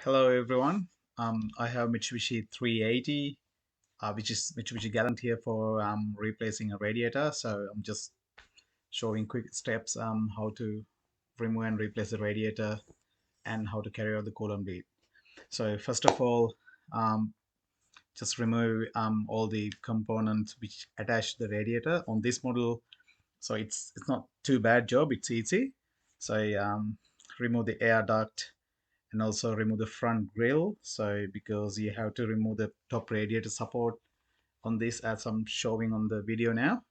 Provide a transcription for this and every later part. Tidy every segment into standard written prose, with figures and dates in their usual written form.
Hello everyone. I have Mitsubishi 380, which is Mitsubishi Galant here for replacing a radiator. So I'm just showing quick steps how to remove and replace the radiator and how to carry out the coolant bleed. So first of all, um, just remove all the components which attach the radiator on this model. So it's not too bad job. It's easy. So remove the air duct and also remove the front grille, so because you have to remove the top radiator support on this as I'm showing on the video now.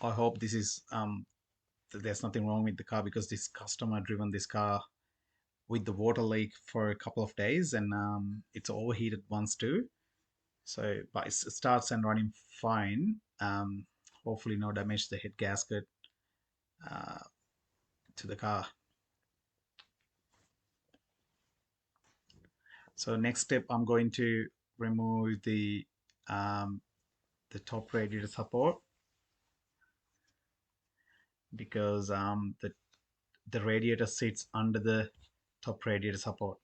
I hope this is there's nothing wrong with the car, because this customer driven this car with the water leak for a couple of days, and it's overheated once too. So but it starts and running fine. Hopefully no damage to the head gasket uh, to the car. So next step, I'm going to remove um, the top radiator support, because the radiator sits under the top radiator support.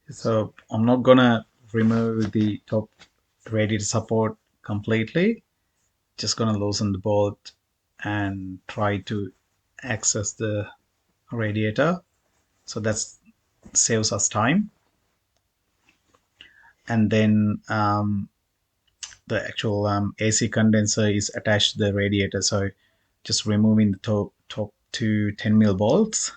So I'm not gonna remove the top radiator support completely, just gonna loosen the bolt and try to access the radiator, so that saves us time. And then the actual AC condenser is attached to the radiator, so just removing the top two 10 mil bolts.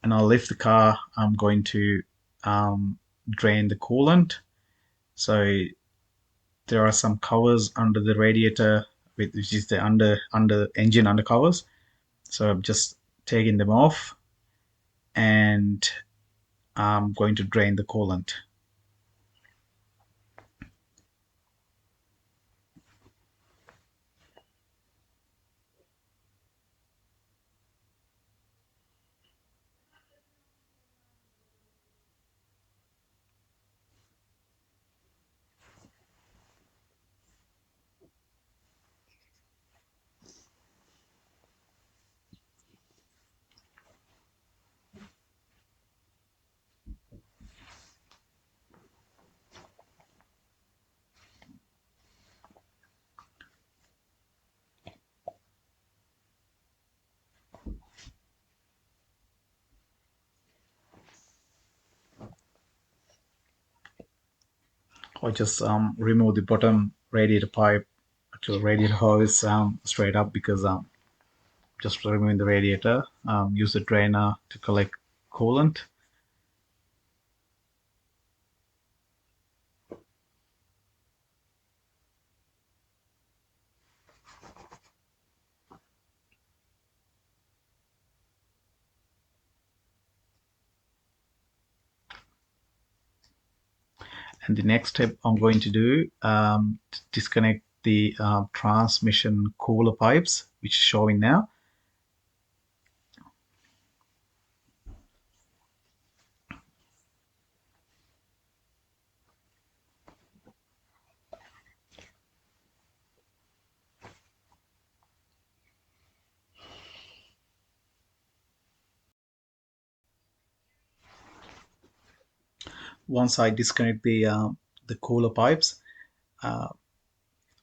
And I'll lift the car. I'm going to drain the coolant. So there are some covers under the radiator, which is the under engine undercovers. So I'm just taking them off, and I'm going to drain the coolant. I just remove the bottom radiator pipe, actual radiator hose, straight up, because just removing the radiator. Use the drainer to collect coolant. And the next step I'm going to do, to disconnect the transmission cooler pipes, which is showing now. once I disconnect the cooler pipes, uh,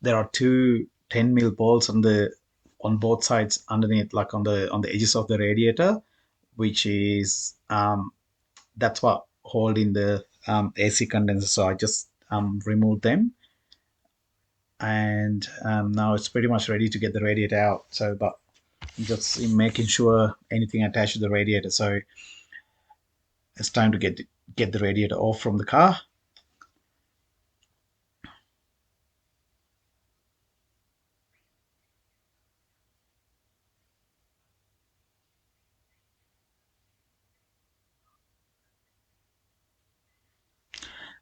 there are two 10 mil bolts on both sides underneath, like on the edges of the radiator, which is that's what holding the AC condenser. So I just removed them, and now it's pretty much ready to get the radiator out. So, but just in making sure anything attached to the radiator. So it's time to get the radiator off from the car.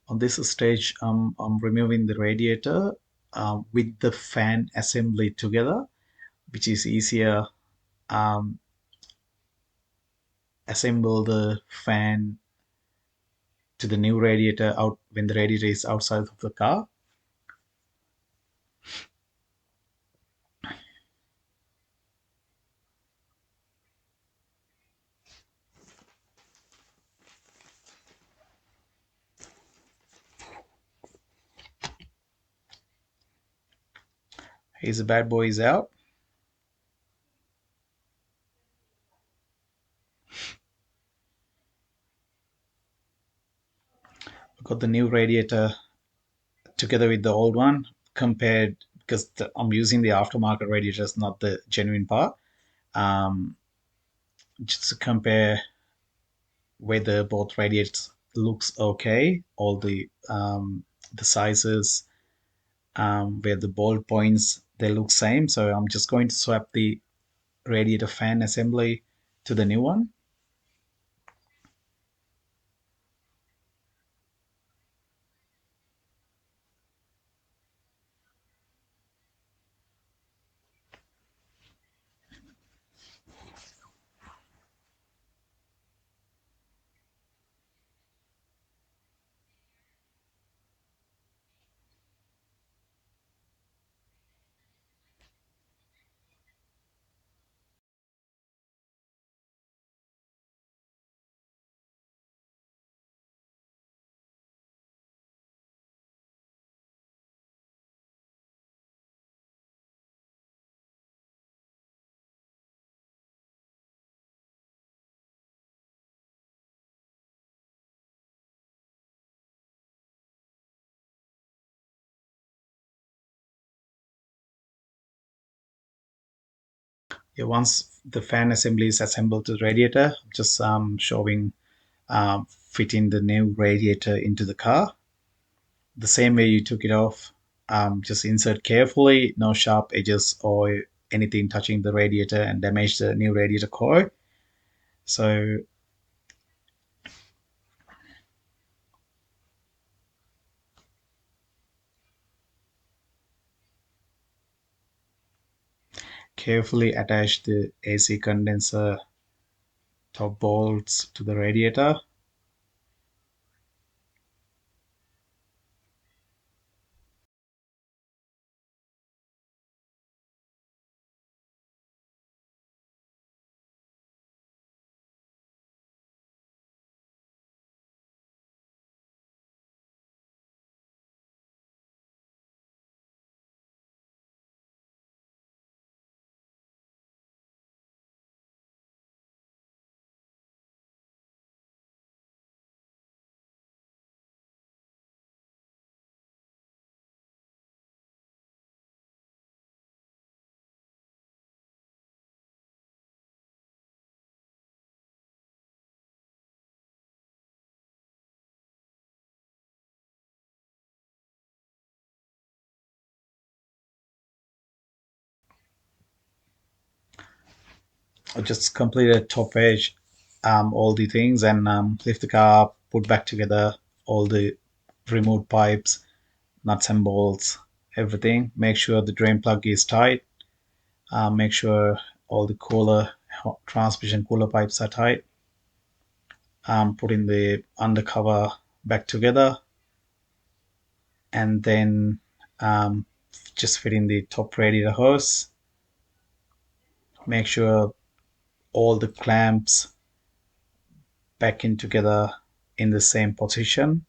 On this stage, I'm removing the radiator with the fan assembly together, which is easier. Um, Assemble the fan to the new radiator out when the radiator is outside of the car. Here's the bad boy is out. I've got the new radiator together with the old one compared, because I'm using the aftermarket radiators, not the genuine part. Um, just to compare whether both radiators looks okay, all the sizes, where the bolt points they look same. So I'm just going to swap the radiator fan assembly to the new one. Yeah, once the fan assembly is assembled to the radiator, just showing fitting the new radiator into the car. The same way you took it off, just insert carefully, no sharp edges or anything touching the radiator and damage the new radiator core. So carefully attach the AC condenser top bolts to the radiator. I just completed top edge, all the things, and lift the car up, put back together all the removed pipes, nuts and bolts, everything. Make sure the drain plug is tight. Make sure all the cooler transmission cooler pipes are tight. Putting the undercover back together, and then um, just fitting the top radiator hose. Make sure all the clamps back in together in the same position.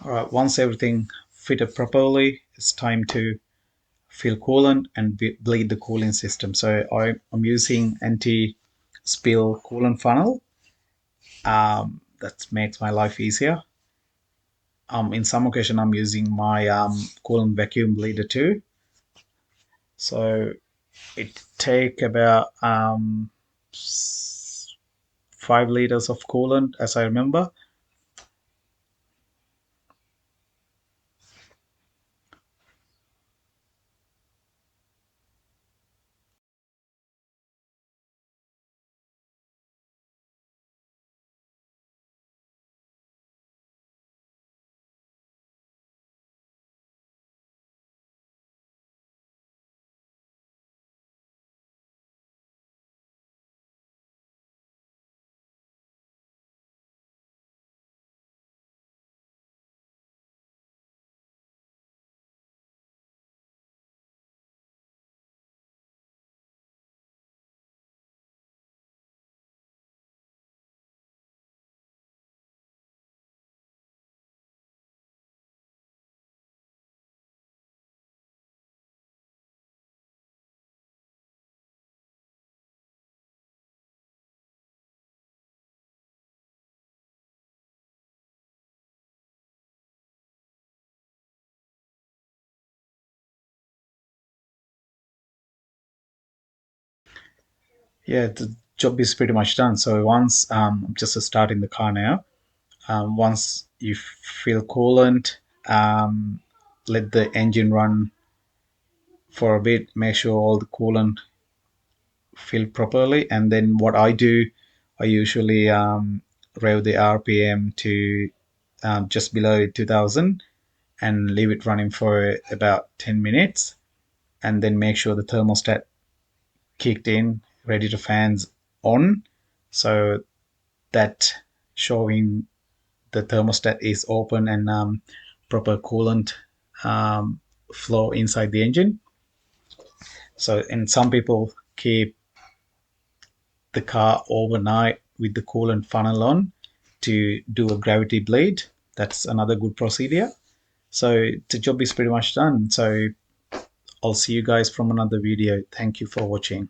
All right, once everything fitted properly, it's time to fill coolant and bleed the cooling system. So I'm using anti-spill coolant funnel. That makes my life easier. In some occasion, I'm using my coolant vacuum bleeder too. So it take about 5 liters of coolant, as I remember. Yeah, the job is pretty much done. So once I'm just starting the car now. Once you fill coolant, let the engine run for a bit. Make sure all the coolant filled properly. And then what I do, I usually rev the RPM to just below 2000 and leave it running for about 10 minutes. And then make sure the thermostat kicked in, radiator fans on. So that showing the thermostat is open and proper coolant um, flow inside the engine. So, and some people keep the car overnight with the coolant funnel on to do a gravity bleed. That's another good procedure. So the job is pretty much done. So I'll see you guys from another video. Thank you for watching.